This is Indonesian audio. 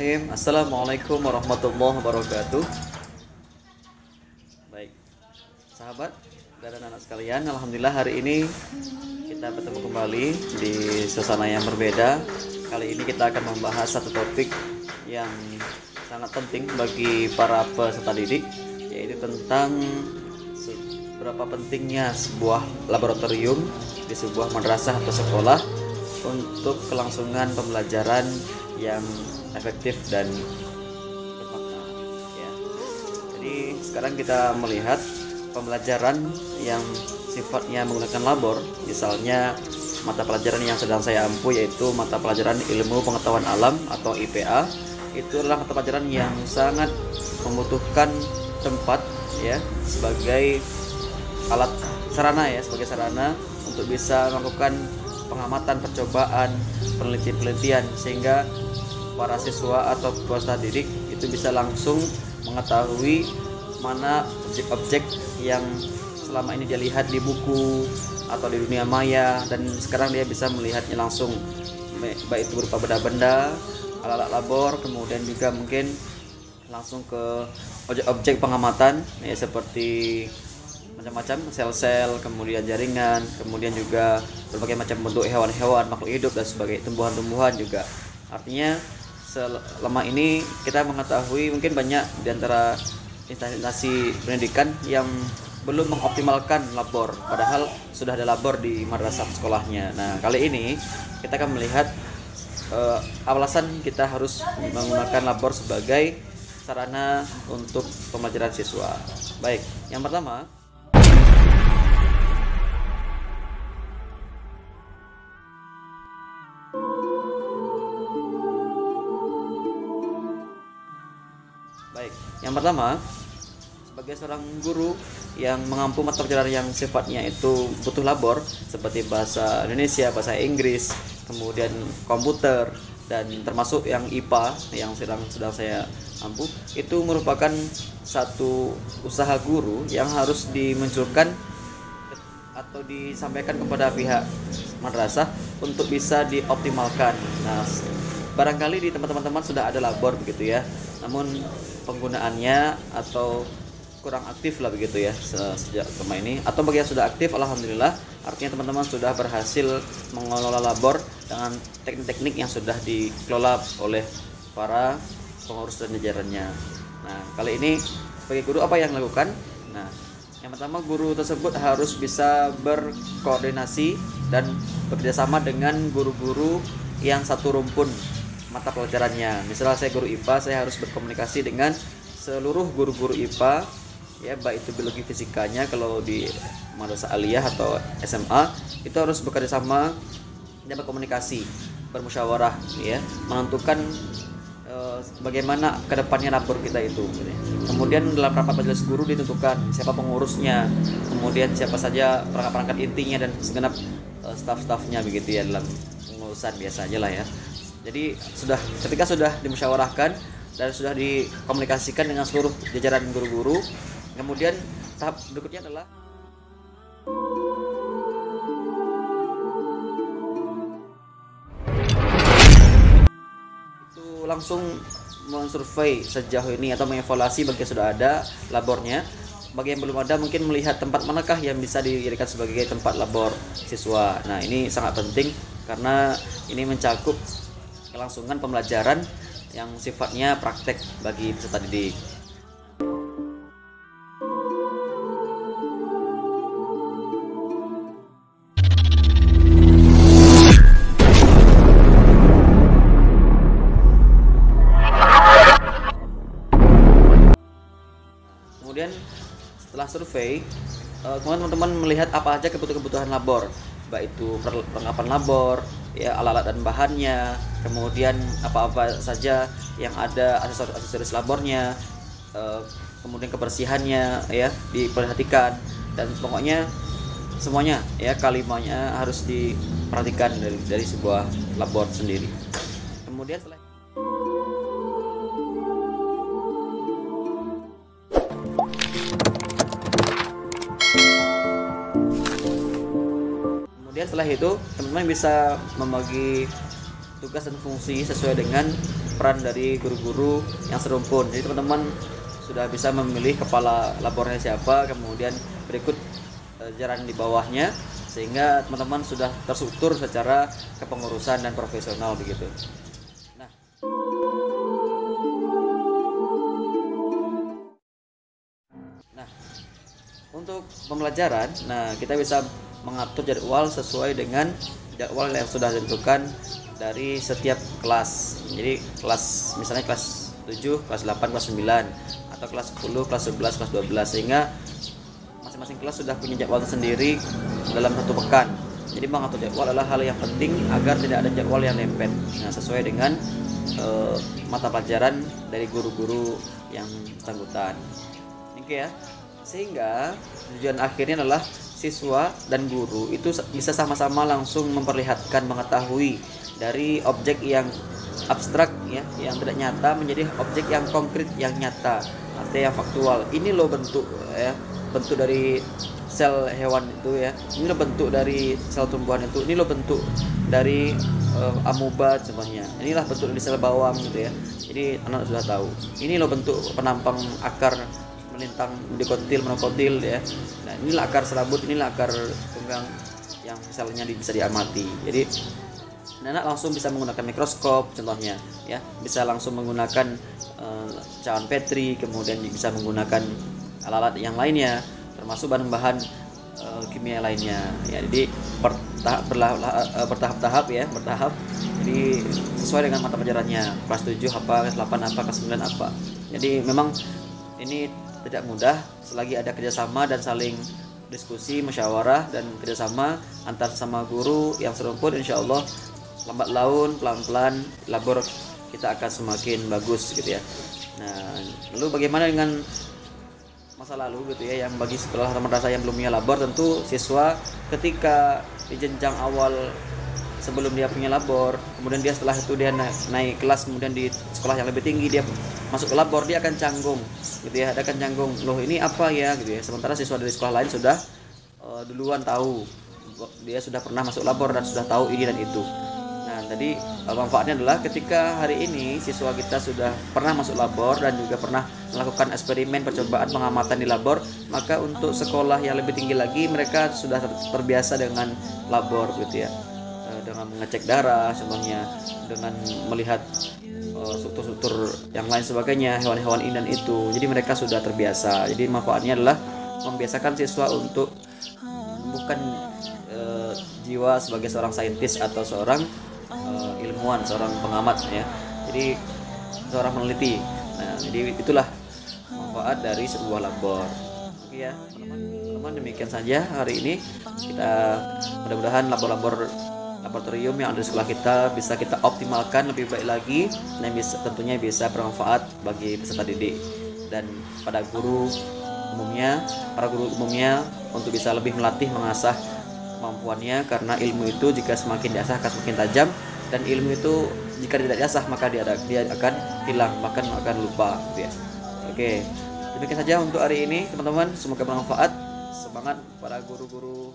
Bismillahirrahmanirrahim. Assalamualaikum warahmatullahi wabarakatuh. Baik, sahabat dan anak-anak sekalian, alhamdulillah hari ini kita bertemu kembali di suasana yang berbeda. Kali ini kita akan membahas satu topik yang sangat penting bagi para peserta didik, yaitu tentang seberapa pentingnya sebuah laboratorium di sebuah madrasah atau sekolah untuk kelangsungan pembelajaran yang efektif dan bermakna ya. Jadi sekarang kita melihat pembelajaran yang sifatnya menggunakan labor, misalnya mata pelajaran yang sedang saya ampu yaitu mata pelajaran ilmu pengetahuan alam atau IPA. Itu adalah mata pelajaran yang sangat membutuhkan tempat ya sebagai alat sarana ya, sebagai sarana untuk bisa melakukan pengamatan, percobaan, penelitian sehingga para siswa atau peserta didik itu bisa langsung mengetahui mana objek-objek yang selama ini dia lihat di buku atau di dunia maya, dan sekarang dia bisa melihatnya langsung, baik itu berupa benda-benda, alat-alat labor, kemudian juga mungkin langsung ke objek-objek pengamatan ya, seperti macam-macam sel-sel, kemudian jaringan, kemudian juga berbagai macam bentuk hewan-hewan, makhluk hidup dan sebagainya, tumbuhan-tumbuhan juga. Artinya selama ini kita mengetahui mungkin banyak di antara instansi pendidikan yang belum mengoptimalkan labor, padahal sudah ada labor di madrasah sekolahnya. Nah, kali ini kita akan melihat alasan kita harus menggunakan labor sebagai sarana untuk pembelajaran siswa. Baik, yang pertama, sebagai seorang guru yang mengampu mata pelajaran yang sifatnya itu butuh labor seperti bahasa Indonesia, bahasa Inggris, kemudian komputer, dan termasuk yang IPA yang sedang saya ampu, itu merupakan satu usaha guru yang harus dimunculkan atau disampaikan kepada pihak madrasah untuk bisa dioptimalkan. Nah, barangkali di teman-teman sudah ada labor begitu ya, namun penggunaannya atau kurang aktif lah begitu ya sejak lama ini, atau bagi yang sudah aktif alhamdulillah, artinya teman-teman sudah berhasil mengelola labor dengan teknik-teknik yang sudah dikelola oleh para pengurus dan jajarannya. Nah, kali ini sebagai guru apa yang dilakukan? Nah, yang pertama, guru tersebut harus bisa berkoordinasi dan bekerjasama dengan guru-guru yang satu rumpun mata pelajarannya. Misalnya saya guru IPA, saya harus berkomunikasi dengan seluruh guru-guru IPA ya, baik itu biologi fisikanya kalau di madrasah aliyah atau SMA, itu harus bekerja sama dan berkomunikasi, bermusyawarah ya, menentukan bagaimana kedepannya labor kita itu. Kemudian dalam rapat majelis guru ditentukan siapa pengurusnya, kemudian siapa saja perangkat-perangkat intinya dan segenap staf-stafnya begitu ya, dalam pengurusan biasa aja lah ya. Jadi ketika sudah dimusyawarahkan dan sudah dikomunikasikan dengan seluruh jajaran guru-guru, kemudian tahap berikutnya adalah itu langsung mensurvei sejauh ini atau mengevaluasi bagi yang sudah ada labornya. Bagi yang belum ada, mungkin melihat tempat manakah yang bisa dijadikan sebagai tempat labor siswa. Nah, ini sangat penting karena ini mencakup kelangsungan pembelajaran yang sifatnya praktek bagi peserta didik. Kemudian setelah survei, kemudian teman-teman melihat apa aja kebutuhan labor, baik itu perlengkapan labor ya, alat-alat dan bahannya, kemudian apa-apa saja yang ada aksesoris labornya, kemudian kebersihannya ya diperhatikan, dan pokoknya semuanya ya, kalimanya harus diperhatikan dari sebuah labor sendiri. Kemudian setelah itu teman-teman bisa membagi tugas dan fungsi sesuai dengan peran dari guru-guru yang serumpun. Jadi teman-teman sudah bisa memilih kepala labornya siapa, kemudian berikut jajaran di bawahnya, sehingga teman-teman sudah terstruktur secara kepengurusan dan profesional begitu. Nah, untuk pembelajaran, kita bisa mengatur jadwal sesuai dengan jadwal yang sudah ditentukan dari setiap kelas. Jadi misalnya kelas 7, kelas 8, kelas 9, atau kelas 10, kelas 11, kelas 12, sehingga masing-masing kelas sudah punya jadwal tersendiri dalam satu pekan. Jadi mengatur jadwal adalah hal yang penting agar tidak ada jadwal yang lempet. Sesuai dengan mata pelajaran dari guru-guru yang bersangkutan. Oke ya. Sehingga tujuan akhirnya adalah siswa dan guru itu bisa sama-sama langsung memperlihatkan, mengetahui dari objek yang abstrak ya, yang tidak nyata menjadi objek yang konkret, yang nyata, artinya yang faktual. Ini loh bentuk ya, bentuk dari sel hewan itu ya, ini loh bentuk dari sel tumbuhan itu, ini loh bentuk dari amoeba contohnya, inilah bentuk dari sel bawang gitu ya. Jadi anak sudah tahu ini loh bentuk penampang akar melintang dikotil monokotil ya. Nah, inilah akar serabut, inilah akar tunggang yang misalnya bisa diamati. Jadi anak langsung bisa menggunakan mikroskop contohnya ya, bisa langsung menggunakan cawan Petri, kemudian bisa menggunakan alat-alat yang lainnya termasuk bahan-bahan kimia lainnya ya. Jadi bertahap-tahap ya, bertahap. Jadi sesuai dengan mata pelajarannya, kelas 7 apa, kelas 8 apa, kelas 9 apa. Jadi memang ini tidak mudah selagi ada kerjasama dan saling diskusi, musyawarah dan kerjasama antar sama guru yang serumpun. Insya Allah lambat laun, pelan-pelan labor kita akan semakin bagus gitu ya. Nah, lalu bagaimana dengan masa lalu gitu ya, yang bagi sekolah madrasah yang belum punya labor, tentu siswa ketika di jenjang awal sebelum dia punya labor, kemudian dia setelah itu dia naik kelas, kemudian di sekolah yang lebih tinggi dia masuk ke labor, dia akan canggung gitu ya, ada akan canggung, loh ini apa ya gitu ya. Sementara siswa dari sekolah lain sudah duluan tahu, dia sudah pernah masuk labor dan sudah tahu ini dan itu. Nah, tadi manfaatnya adalah ketika hari ini siswa kita sudah pernah masuk labor dan juga pernah melakukan eksperimen, percobaan, pengamatan di labor, maka untuk sekolah yang lebih tinggi lagi mereka sudah terbiasa dengan labor gitu ya, dengan mengecek darah contohnya, dengan melihat struktur-struktur yang lain sebagainya, hewan-hewan ini dan itu. Jadi mereka sudah terbiasa. Jadi manfaatnya adalah membiasakan siswa untuk bukan jiwa sebagai seorang saintis atau seorang ilmuwan, seorang pengamat ya. Jadi seorang peneliti. Nah, jadi itulah manfaat dari sebuah labor. Oke ya, teman-teman, demikian saja hari ini. Kita mudah-mudahan laboratorium yang ada di sekolah kita bisa kita optimalkan lebih baik lagi, dan tentunya bisa bermanfaat bagi peserta didik dan pada para guru umumnya untuk bisa lebih melatih, mengasah kemampuannya, karena ilmu itu jika semakin diasah akan semakin tajam, dan ilmu itu jika tidak diasah maka dia akan hilang, bahkan akan lupa gitu ya. Oke, demikian saja untuk hari ini teman-teman, semoga bermanfaat. Semangat para guru-guru